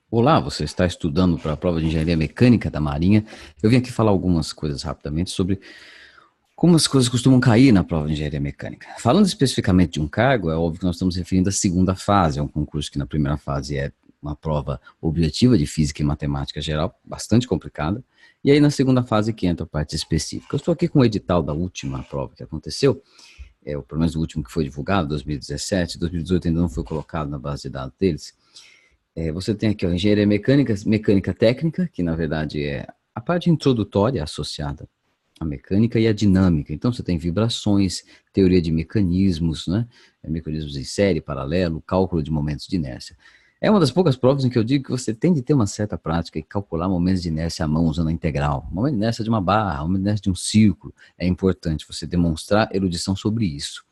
Olá, você está estudando para a prova de engenharia mecânica da Marinha. Eu vim aqui falar algumas coisas rapidamente sobre como as coisas costumam cair na prova de engenharia mecânica. Falando especificamente de um cargo, é óbvio que nós estamos referindo à segunda fase, é um concurso que na primeira fase é uma prova objetiva de física e matemática geral, bastante complicada, e aí na segunda fase que entra a parte específica. Eu estou aqui com o edital da última prova que aconteceu, pelo menos o último que foi divulgado, 2017, 2018 ainda não foi colocado na base de dados deles. Você tem aqui, ó, engenharia mecânica, mecânica técnica, que na verdade é a parte introdutória associada à mecânica e à dinâmica. Então você tem vibrações, teoria de mecanismos, né? Mecanismos em série, paralelo, cálculo de momentos de inércia. É uma das poucas provas em que eu digo que você tem de ter uma certa prática e calcular momentos de inércia à mão usando a integral. Momento de inércia de uma barra, momento de inércia de um círculo. É importante você demonstrar erudição sobre isso.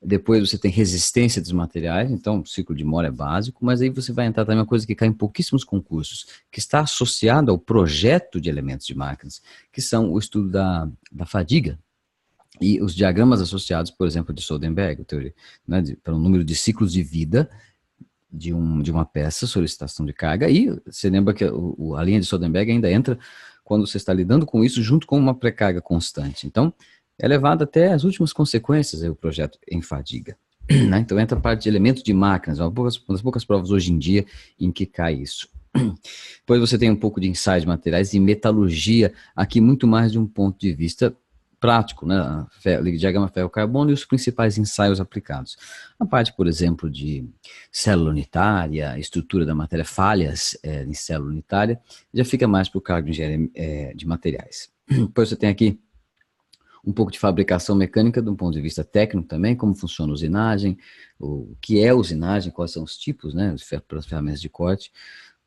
Depois você tem resistência dos materiais, então o ciclo de Moore é básico, mas aí você vai entrar também uma coisa que cai em pouquíssimos concursos, que está associado ao projeto de elementos de máquinas, que são o estudo da fadiga e os diagramas associados, por exemplo, de Soldenberg, teoria, né, para um número de ciclos de vida de uma peça, solicitação de carga, e você lembra que a linha de Soldenberg ainda entra quando você está lidando com isso junto com uma pré-carga constante. Então, é levado até as últimas consequências o projeto em fadiga. Né? Então entra a parte de elementos de máquinas, uma das poucas provas hoje em dia em que cai isso. Depois você tem um pouco de ensaio de materiais e metalurgia, aqui muito mais de um ponto de vista prático, né? Diagrama ferro-carbono e os principais ensaios aplicados. A parte, por exemplo, de célula unitária, estrutura da matéria, falhas em célula unitária, já fica mais para o cargo de engenharia de materiais. Depois você tem aqui um pouco de fabricação mecânica de um ponto de vista técnico também, como funciona a usinagem, o que é usinagem, quais são os tipos, né, pelas ferramentas de corte.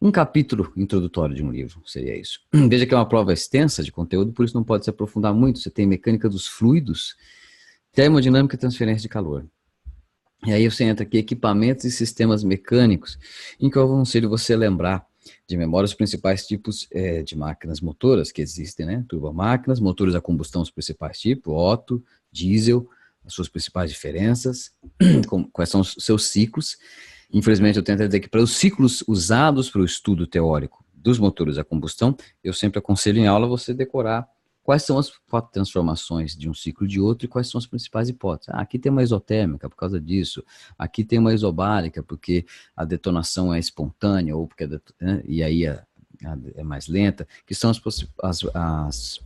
Um capítulo introdutório de um livro, seria isso. Veja que é uma prova extensa de conteúdo, por isso não pode se aprofundar muito. Você tem mecânica dos fluidos, termodinâmica e transferência de calor. E aí você entra aqui, equipamentos e sistemas mecânicos, em que eu aconselho você lembrar de memória os principais tipos de máquinas motoras que existem, né? Turbomáquinas, motores a combustão, os principais tipos, Otto, diesel, as suas principais diferenças, quais são os seus ciclos. Infelizmente, eu tento dizer que para os ciclos usados para o estudo teórico dos motores a combustão, eu sempre aconselho em aula você decorar quais são as transformações de um ciclo de outro e quais são as principais hipóteses. Aqui tem uma isotérmica por causa disso, aqui tem uma isobárica porque a detonação é espontânea ou porque né, e aí é mais lenta, que são as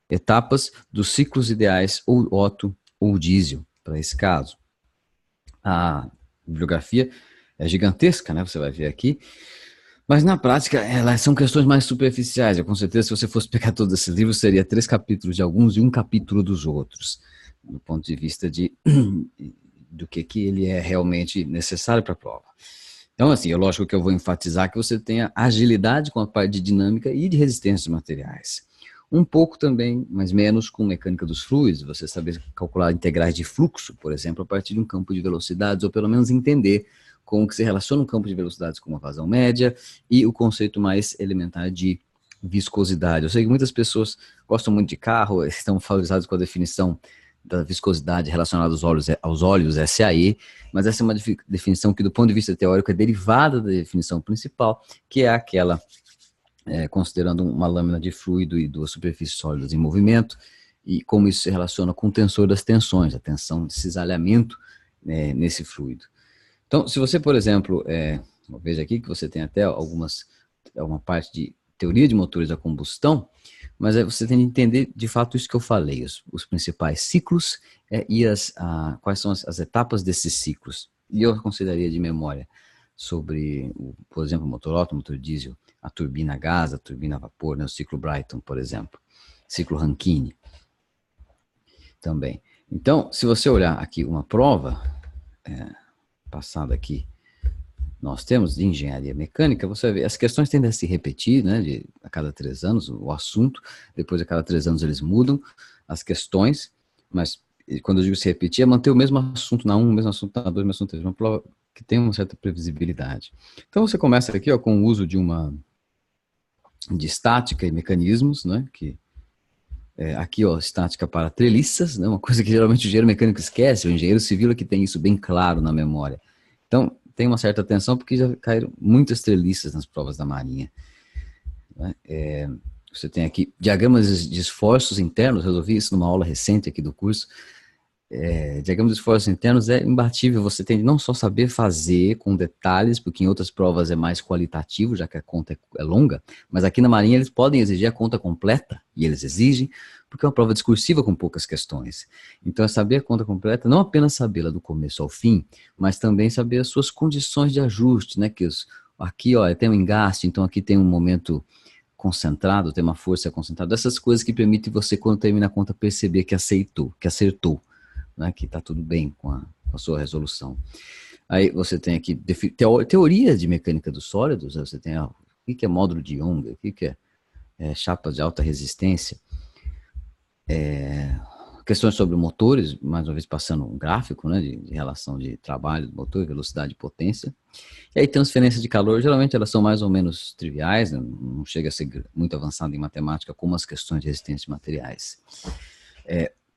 etapas dos ciclos ideais ou Otto ou diesel para esse caso. A bibliografia é gigantesca, né? Você vai ver aqui. Mas na prática, elas são questões mais superficiais. Eu, com certeza, se você fosse pegar todos esses livros, seria 3 capítulos de alguns e um capítulo dos outros, do ponto de vista do que ele é realmente necessário para a prova. Então, assim, é lógico que eu vou enfatizar que você tenha agilidade com a parte de dinâmica e de resistência dos materiais. Um pouco também, mas menos, com mecânica dos fluidos, você saber calcular integrais de fluxo, por exemplo, a partir de um campo de velocidades, ou pelo menos entender como que se relaciona um campo de velocidades com uma vazão média e o conceito mais elementar de viscosidade. Eu sei que muitas pessoas gostam muito de carro, estão familiarizados com a definição da viscosidade relacionada aos óleos SAE, mas essa é uma definição que, do ponto de vista teórico, é derivada da definição principal, que é aquela considerando uma lâmina de fluido e duas superfícies sólidas em movimento, e como isso se relaciona com o tensor das tensões, a tensão de cisalhamento nesse fluido. Então, se você, por exemplo, veja aqui que você tem até uma parte de teoria de motores a combustão, mas você tem que entender de fato isso que eu falei, os principais ciclos e quais são as etapas desses ciclos. E eu consideraria de memória sobre, por exemplo, o motor Otto, o motor diesel, a turbina a gás, a turbina a vapor, né, o ciclo Brayton, por exemplo, ciclo Rankine também. Então, se você olhar aqui uma prova passada aqui, nós temos de engenharia mecânica, você vê, as questões tendem a se repetir, né, a cada 3 anos, o assunto, depois a cada 3 anos eles mudam as questões, mas quando eu digo se repetir, é manter o mesmo assunto na 1, o mesmo assunto na 2, o mesmo assunto na 3, uma prova que tem uma certa previsibilidade. Então você começa aqui com o uso de estática e mecanismos, né, que aqui, estática para treliças, né, uma coisa que geralmente o engenheiro mecânico esquece, o engenheiro civil é que tem isso bem claro na memória. Então, tem uma certa atenção porque já caíram muitas treliças nas provas da Marinha, né? Você tem aqui diagramas de esforços internos, resolvi isso numa aula recente aqui do curso. Diagrama de esforços internos é imbatível, você tem de não só saber fazer com detalhes, porque em outras provas é mais qualitativo, já que a conta é longa, mas aqui na Marinha eles podem exigir a conta completa, e eles exigem, porque é uma prova discursiva com poucas questões. Então é saber a conta completa, não apenas sabê-la do começo ao fim, mas também saber as suas condições de ajuste, né, aqui, ó, tem um engaste, então aqui tem um momento concentrado, tem uma força concentrada, essas coisas que permitem você, quando termina a conta, perceber que aceitou, que acertou, né, que está tudo bem com a sua resolução. Aí você tem aqui teoria de mecânica dos sólidos, você tem o que é módulo de Young, o que é chapas de alta resistência, questões sobre motores, mais uma vez passando um gráfico, né, de relação de trabalho do motor, velocidade e potência. E aí transferência de calor, geralmente elas são mais ou menos triviais, né, não chega a ser muito avançado em matemática como as questões de resistência de materiais.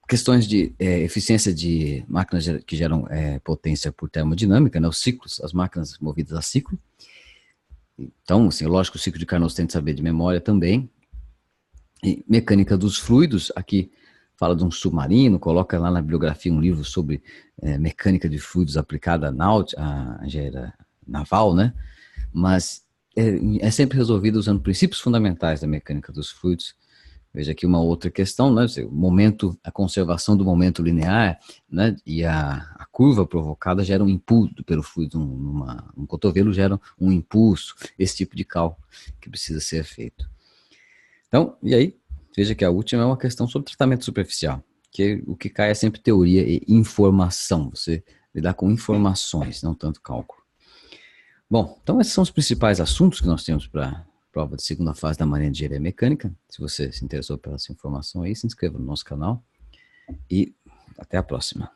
Questões de eficiência de máquinas que geram potência por termodinâmica, né, os ciclos, as máquinas movidas a ciclo. Então, assim, lógico, o ciclo de Carnot tem de saber de memória também. E mecânica dos fluidos, aqui fala de um submarino, coloca lá na bibliografia um livro sobre mecânica de fluidos aplicada à engenharia naval, né? Mas é sempre resolvido usando princípios fundamentais da mecânica dos fluidos. Veja aqui uma outra questão, né? O momento, a conservação do momento linear, né? E a curva provocada gera um impulso pelo fluido, um cotovelo gera um impulso, esse tipo de cálculo que precisa ser feito. Então, e aí, veja que a última é uma questão sobre tratamento superficial, que o que cai é sempre teoria e informação, você lidar com informações, não tanto cálculo. Bom, então esses são os principais assuntos que nós temos para prova de segunda fase da Marinha de Engenharia Mecânica. Se você se interessou pela essa informação aí, se inscreva no nosso canal e até a próxima.